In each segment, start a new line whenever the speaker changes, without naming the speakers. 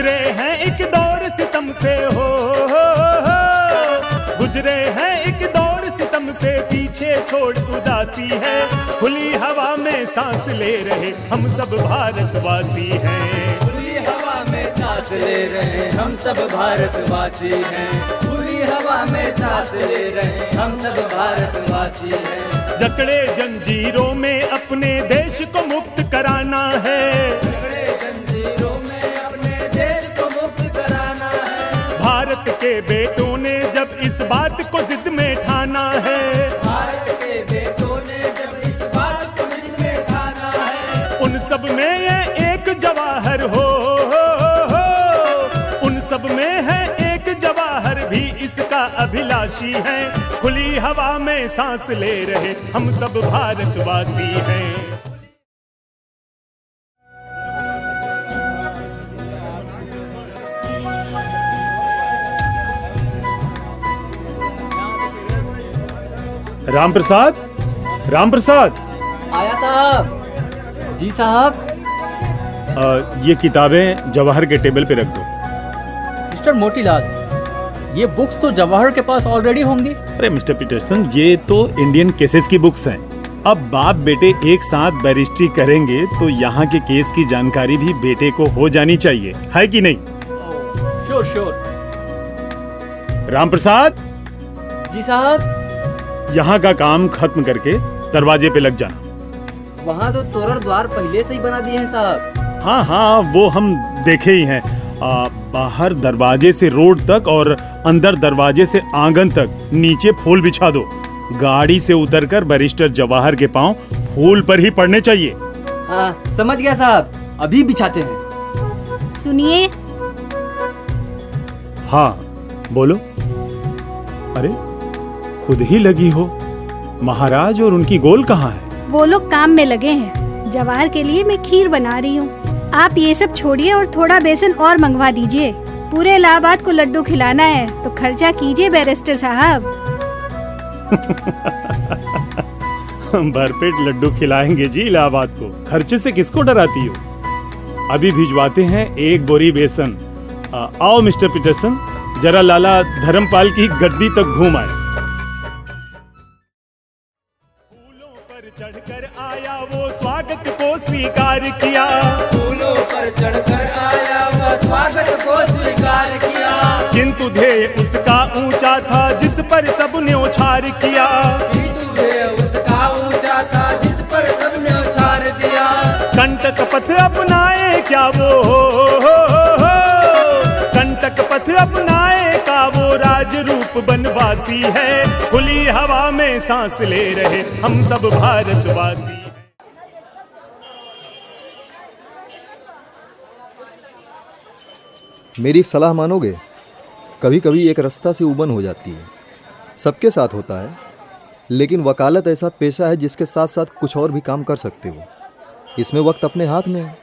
गुजरे हैं एक दौर सितम से हो, गुजरे हैं एक दौर सितम से, पीछे छोड़ उदासी है। खुली हवा में सांस ले रहे हम सब भारतवासी हैं।
खुली हवा में सांस ले रहे हम सब भारतवासी हैं। खुली हवा में सांस ले रहे हम सब भारतवासी हैं।
जकड़े जंजीरों में अपने देश को मुक्त कराना है,
जकड़े जंजीरों में अपने देश को मुक्त कराना है।
भारत के बेटों ने जब इस बात को जिद में ठाना है,
भारत के बेटों ने जब इस बात को जिद में ठाना है।
उन सब में ये एक जवाहर हो, उन सब में है एक जवाहर भी इसका अभिलाषी है। खुली हवा में सांस ले रहे हम सब भारतवासी हैं। राम प्रसाद, राम प्रसाद।
आया साहब। जी साहब।
ये किताबें जवाहर के टेबल पे रख दो।
मिस्टर मोतीलाल, ये बुक्स तो जवाहर के पास ऑलरेडी होंगी।
अरे मिस्टर पीटरसन, ये तो इंडियन केसेस की बुक्स हैं। अब बाप बेटे एक साथ बैरिस्ट्री करेंगे तो यहाँ के केस की जानकारी भी बेटे को हो जानी चाहिए, है कि नहीं?
Sure sure.
राम प्रसाद।
जी साहब।
यहाँ का काम खत्म करके दरवाजे पे लग जाना।
वहाँ तो तोरण द्वार पहले से ही बना दिए हैं साहब।
हाँ हाँ, वो हम देखे ही हैं। बाहर दरवाजे से रोड तक और अंदर दरवाजे से आंगन तक नीचे फूल बिछा दो। गाड़ी से उतरकर बैरिस्टर जवाहर के पांव फूल पर ही पड़ने चाहिए।
हाँ समझ गया साहब, अभी बिछाते हैं।
सुनिए।
हाँ बोलो। अरे खुद ही लगी हो। महाराज और उनकी गोल कहाँ है?
वो लोग काम में लगे हैं। जवाहर के लिए मैं खीर बना रही हूँ। आप ये सब छोड़िए और थोड़ा बेसन और मंगवा दीजिए। पूरे इलाहाबाद को लड्डू खिलाना है तो खर्चा कीजिए बैरिस्टर साहब।
भरपेट लड्डू खिलाएंगे जी इलाहाबाद को। खर्चे से किसको डराती हो? अभी भिजवाते हैं एक बोरी बेसन। आओ मिस्टर पीटरसन, जरा लाला धर्मपाल की गद्दी तक घूम आए। फूलों पर चढ़कर आया वो स्वागत को स्वीकार किया।
फूलों पर चढ़कर आया वो स्वागत को स्वीकार किया।
किंतु ध्येय उसका ऊंचा था जिस पर सबने उछार किया।
किंतु ध्येय उसका ऊंचा था जिस पर सबने उछार दिया।
कंटक पथ अपनाए क्या वो, कंटक पथ अपनाए का वो राज रूप बनवासी है। खुली हवा में सांस ले रहे हम सब भारतवासी।
मेरी सलाह मानोगे? कभी कभी एक रास्ता से उबन हो जाती है। सबके साथ होता है, लेकिन वकालत ऐसा पेशा है जिसके साथ साथ कुछ और भी काम कर सकते हो। इसमें वक्त अपने हाथ में है।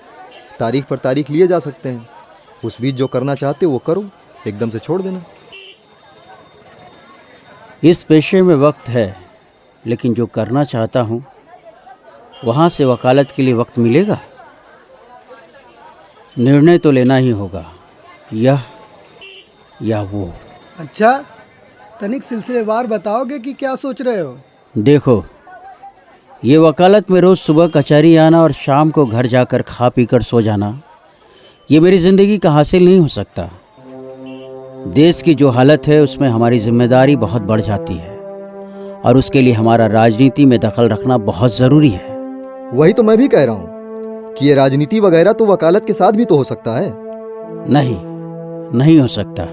तारीख पर तारीख लिए जा सकते हैं। उस बीच जो करना चाहते हो वो करो, एकदम से छोड़ देना।
इस पेशे में वक्त है, लेकिन जो करना चाहता हूँ वहाँ से वकालत के लिए वक्त मिलेगा? निर्णय तो लेना ही होगा, यह या वो।
अच्छा, तनिक सिलसिलेवार बताओगे कि क्या सोच रहे हो?
देखो, ये वकालत में रोज़ सुबह कचहरी आना और शाम को घर जाकर खा पी कर सो जाना, ये मेरी ज़िंदगी का हासिल नहीं हो सकता। देश की जो हालत है उसमें हमारी जिम्मेदारी बहुत बढ़ जाती है और उसके लिए हमारा राजनीति में दखल रखना बहुत ज़रूरी है।
वही तो मैं भी कह रहा हूँ कि ये राजनीति वगैरह तो वकालत के साथ भी तो हो सकता है।
नहीं हो सकता।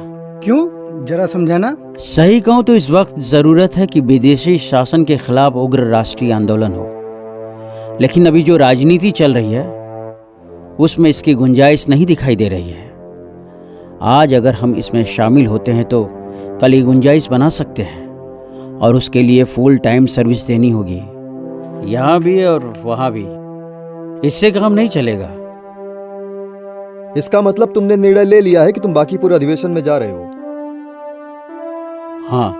क्यों, जरा समझाना।
सही कहूँ तो इस वक्त ज़रूरत है कि विदेशी शासन के खिलाफ उग्र राष्ट्रीय आंदोलन हो, लेकिन अभी जो राजनीति चल रही है उसमें इसकी गुंजाइश नहीं दिखाई दे रही है। आज अगर हम इसमें शामिल होते हैं तो कल ही गुंजाइश बना सकते हैं और उसके लिए फुल टाइम सर्विस देनी होगी, यहाँ भी और वहाँ भी। इससे काम नहीं चलेगा।
इसका मतलब तुमने निर्णय ले लिया है कि तुम बाकी पूरे अधिवेशन में जा रहे हो?
हाँ,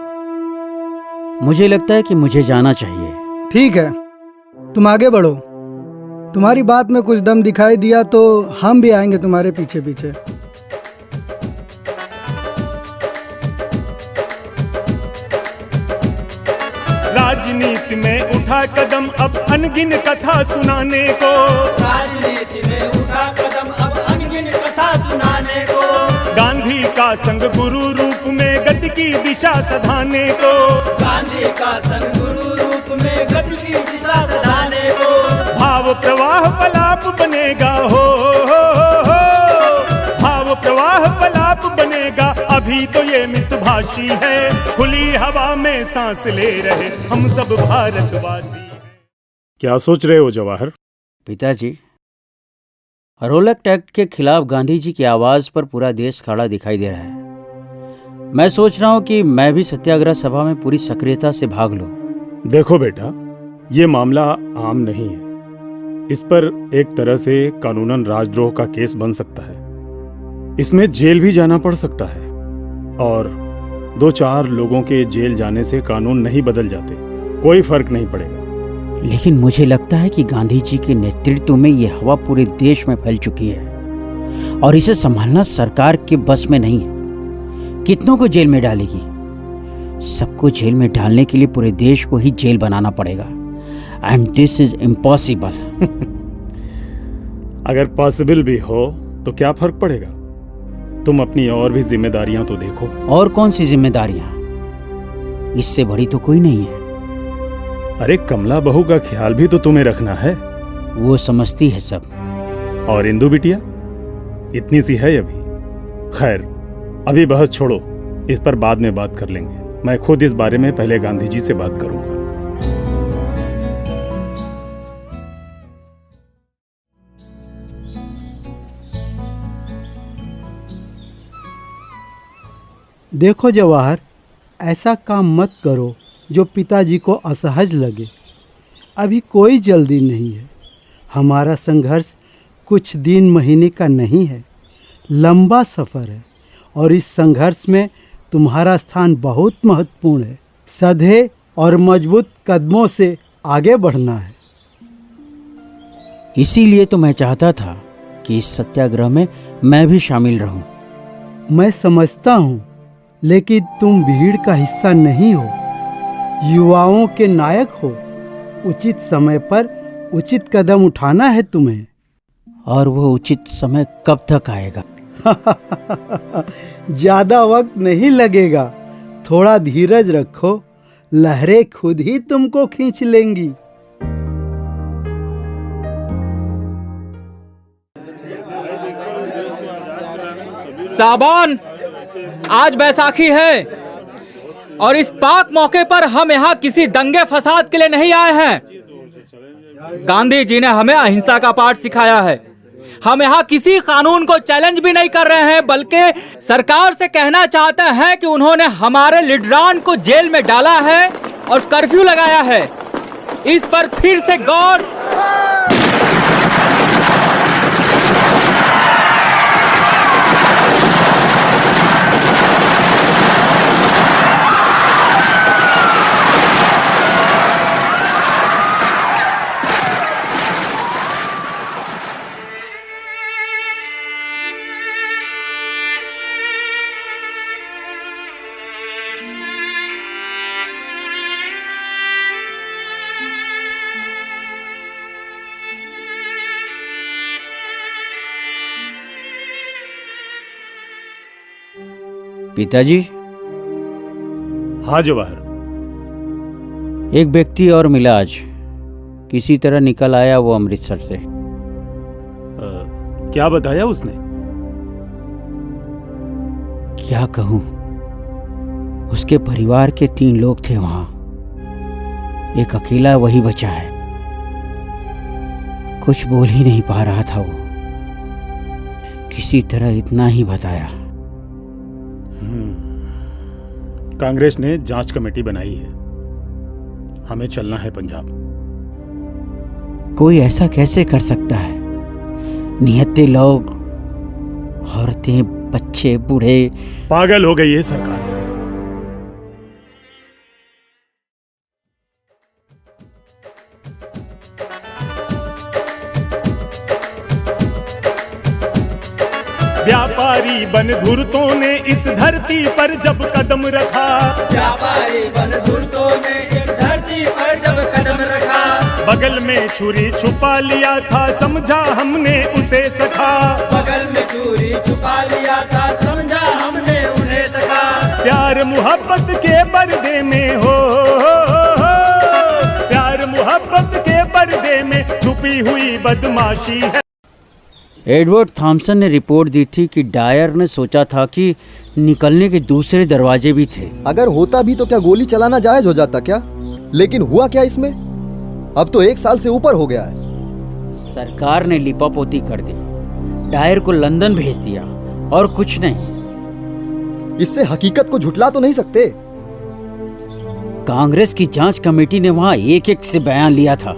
मुझे लगता है कि मुझे जाना चाहिए।
ठीक है, तुम आगे बढ़ो। तुम्हारी बात में कुछ दम दिखाई दिया तो हम भी आएंगे तुम्हारे पीछे पीछे।
राजनीति में उठा कदम अब अनगिन कथा सुनाने को,
राजनीति में उठा कदम अब अनगिन कथा सुनाने को,
गांधी का संग गुरु रूप में गति की दिशा सधाने को,
गांधी का संग गुरु रूप में गति की दिशा सधाने को,
भाव प्रवाह पलाप बनेगा हो, भाव प्रवाह पलाप बनेगा। अभी तो ये मितभाषी है, खुली हवा में सांस ले रहे हम सब भारतवासी। क्या सोच रहे हो जवाहर?
पिताजी, रोलक एक्ट के खिलाफ गांधी जी की आवाज पर पूरा देश खड़ा दिखाई दे रहा है। मैं सोच रहा हूं कि मैं भी सत्याग्रह सभा में पूरी सक्रियता से भाग लूं।
देखो बेटा, ये मामला आम नहीं है। इस पर एक तरह से कानूनन राजद्रोह का केस बन सकता है। इसमें जेल भी जाना पड़ सकता है, और 2-4 लोगों के जेल जाने से कानून नहीं बदल जाते, कोई फर्क नहीं पड़ेगा।
लेकिन मुझे लगता है कि गांधी जी के नेतृत्व में ये हवा पूरे देश में फैल चुकी है और इसे संभालना सरकार के बस में नहीं है। कितनों को जेल में डालेगी? सबको जेल में डालने के लिए पूरे देश को ही जेल बनाना पड़ेगा, एंड दिस इज इम्पॉसिबल।
अगर पॉसिबल भी हो तो क्या फर्क पड़ेगा? तुम अपनी और भी जिम्मेदारियां तो देखो। और
कौन सी जिम्मेदारियां? इससे बड़ी तो कोई नहीं है।
अरे कमला बहू का ख्याल भी तो तुम्हें रखना है।
वो समझती है सब।
और इंदु बिटिया इतनी सी है अभी। खैर, अभी बहस छोड़ो, इस पर बाद में बात कर लेंगे। मैं खुद इस बारे में पहले गांधी जी से बात करूंगा।
देखो जवाहर, ऐसा काम मत करो जो पिताजी को असहज लगे। अभी कोई जल्दी नहीं है। हमारा संघर्ष कुछ दिन महीने का नहीं है, लंबा सफ़र है, और इस संघर्ष में तुम्हारा स्थान बहुत महत्वपूर्ण है। सधे और मजबूत कदमों से आगे बढ़ना है।
इसीलिए तो मैं चाहता था कि इस सत्याग्रह में मैं भी शामिल रहूं।
मैं समझता हूँ, लेकिन तुम भीड़ का हिस्सा नहीं हो, युवाओं के नायक हो। उचित समय पर उचित कदम उठाना है तुम्हें।
और वो उचित समय कब तक आएगा?
ज्यादा वक्त नहीं लगेगा। थोड़ा धीरज रखो, लहरें खुद ही तुमको खींच लेंगी।
साबान, आज बैसाखी है और इस पाक मौके पर हम यहाँ किसी दंगे फसाद के लिए नहीं आए हैं। गांधी जी ने हमें अहिंसा का पाठ सिखाया है। हम यहाँ किसी कानून को चैलेंज भी नहीं कर रहे हैं, बल्कि सरकार से कहना चाहते हैं कि उन्होंने हमारे लीडरान को जेल में डाला है और कर्फ्यू लगाया है। इस पर फिर से गौर।
पिताजी।
हाँ जवाहर।
एक व्यक्ति और मिला आज, किसी तरह निकल आया वो अमृतसर से।
क्या बताया उसने?
क्या कहूं, उसके परिवार के 3 लोग थे वहां, एक अकेला वही बचा है। कुछ बोल ही नहीं पा रहा था वो, किसी तरह इतना ही बताया।
कांग्रेस ने जांच कमेटी बनाई है, हमें चलना है पंजाब।
कोई ऐसा कैसे कर सकता है? निहत्ते लोग, औरतें, बच्चे, बूढ़े।
पागल हो गई है सरकार। व्यापारी बनधुरतों ने इस धरती पर जब कदम रखा,
व्यापारी बनधुरतों ने इस धरती
बगल में छुरी छुपा लिया था, समझा हमने उसे सखा।
बगल में छुरी छुपा लिया था, समझा हमने उन्हें सखा।
प्यार मुहब्बत के पर्दे में हो, प्यार मुहब्बत के पर्दे में छुपी हुई बदमाशी है।
एडवर्ड थॉमसन ने रिपोर्ट दी थी कि डायर ने सोचा था कि निकलने के दूसरे दरवाजे भी थे।
अगर होता भी तो क्या गोली चलाना जायज हो जाता क्या? लेकिन हुआ क्या इसमें? अब तो 1 साल से ऊपर हो गया है।
सरकार ने लिपापोती कर दी, डायर को लंदन भेज दिया और कुछ नहीं।
इससे हकीकत को झुटला तो नहीं सकते।
कांग्रेस की जांच कमेटी ने वहां एक से बयान लिया था।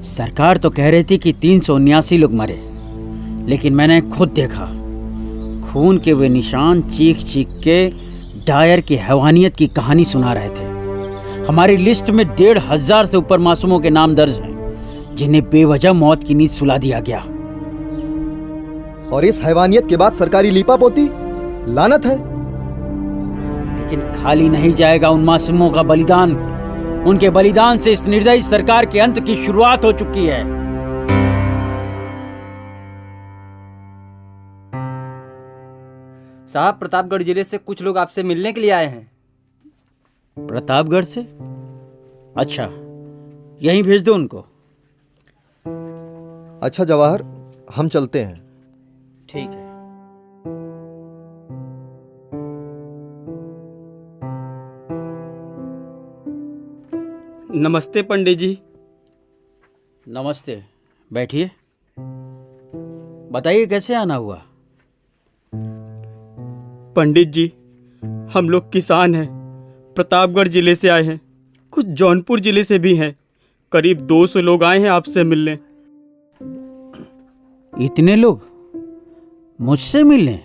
सरकार तो कह रही थी कि 379 लोग मरे, लेकिन मैंने खुद देखा, खून के वे निशान चीख चीख के डायर की हैवानियत की कहानी सुना रहे थे। हमारी लिस्ट में 1,500 से ऊपर मासूमों के नाम दर्ज हैं, जिन्हें बेवजह मौत की नींद सुला दिया गया।
और इस हैवानियत के बाद सरकारी लीपापोती? लानत है।
लेकिन खाली नहीं जाएगा उन मासूमों का बलिदान। उनके बलिदान से इस निर्दयी सरकार के अंत की शुरुआत हो चुकी है।
साहब, प्रतापगढ़ जिले से कुछ लोग आपसे मिलने के लिए आए हैं।
प्रतापगढ़ से? अच्छा, यहीं भेज दो उनको।
अच्छा जवाहर, हम चलते हैं।
ठीक है।
नमस्ते पंडित जी।
नमस्ते, बैठिए। बताइए कैसे आना हुआ?
पंडित जी, हम लोग किसान हैं, प्रतापगढ़ जिले से आए हैं, कुछ जौनपुर जिले से भी हैं। करीब 200 लोग आए हैं आपसे मिलने।
इतने लोग मुझसे मिलने?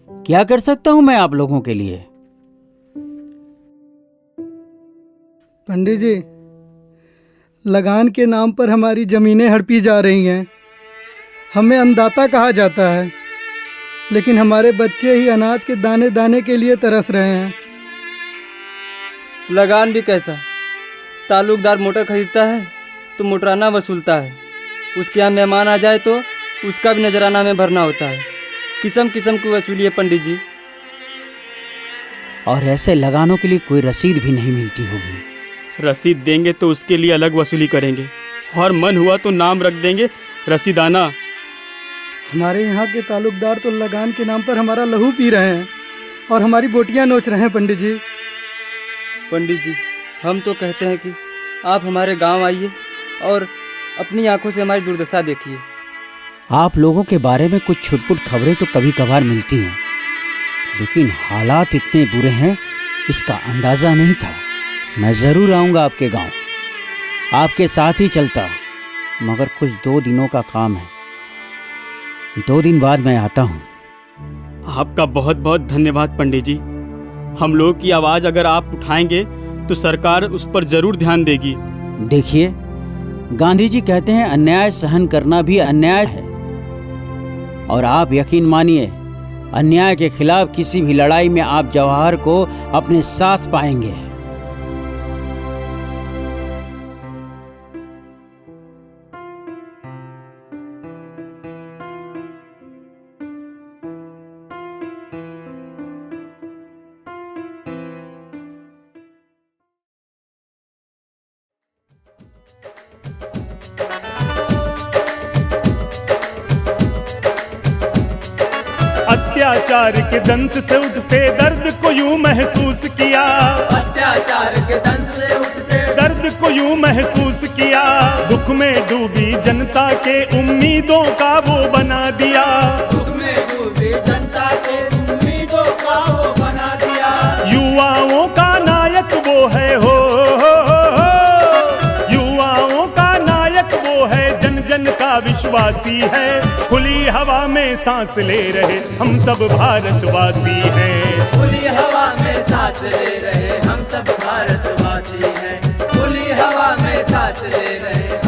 क्या कर सकता हूं मैं आप लोगों के लिए?
पंडित जी, लगान के नाम पर हमारी ज़मीनें हड़पी जा रही हैं। हमें अन्नदाता कहा जाता है, लेकिन हमारे बच्चे ही अनाज के दाने दाने के लिए तरस रहे हैं।
लगान भी कैसा? ताल्लुकदार मोटर खरीदता है तो मोटराना वसूलता है, उसके यहाँ मेहमान आ जाए तो उसका भी नजराना में भरना होता है। किस्म किस्म की वसूली है पंडित जी।
और ऐसे लगानों के लिए कोई रसीद भी नहीं मिलती होगी।
रसीद देंगे तो उसके लिए अलग वसूली करेंगे, और मन हुआ तो नाम रख देंगे रसीदाना।
हमारे यहाँ के ताल्लुकदार तो लगान के नाम पर हमारा लहू पी रहे हैं और हमारी बोटियाँ नोच रहे हैं। पंडित जी,
पंडित जी, हम तो कहते हैं कि आप हमारे गांव आइए और अपनी आंखों से हमारी दुर्दशा देखिए।
आप लोगों के बारे में कुछ छुटपुट खबरें तो कभी कभार मिलती हैं, लेकिन हालात इतने बुरे हैं इसका अंदाज़ा नहीं था। मैं ज़रूर आऊँगा आपके गांव, आपके साथ ही चलता, मगर कुछ 2 दिनों का काम है। 2 दिन बाद मैं आता हूँ।
आपका बहुत बहुत धन्यवाद पंडित जी। हम लोगों की आवाज़ अगर आप उठाएंगे तो सरकार उस पर जरूर ध्यान देगी।
देखिए, गांधी जी कहते हैं अन्याय सहन करना भी अन्याय है, और आप यकीन मानिए अन्याय के खिलाफ किसी भी लड़ाई में आप जवाहर को अपने साथ पाएंगे।
अत्याचार के दंश से उठते दर्द को यूं महसूस किया,
अत्याचार के दंश से उठते
दर्द को यूं महसूस किया। दुख में डूबी जनता के उम्मीदों का वो बना दिया,
दुख में डूबी जनता के उम्मीदों का वो बना दिया।
युवाओं का नायक वो है हो, युवाओं का नायक वो है, जन जन का विश्वासी है। खुली हवा में सांस ले रहे हम सब भारतवासी हैं।
खुली हवा में सांस ले रहे हम सब भारतवासी हैं। खुली हवा में सांस ले रहे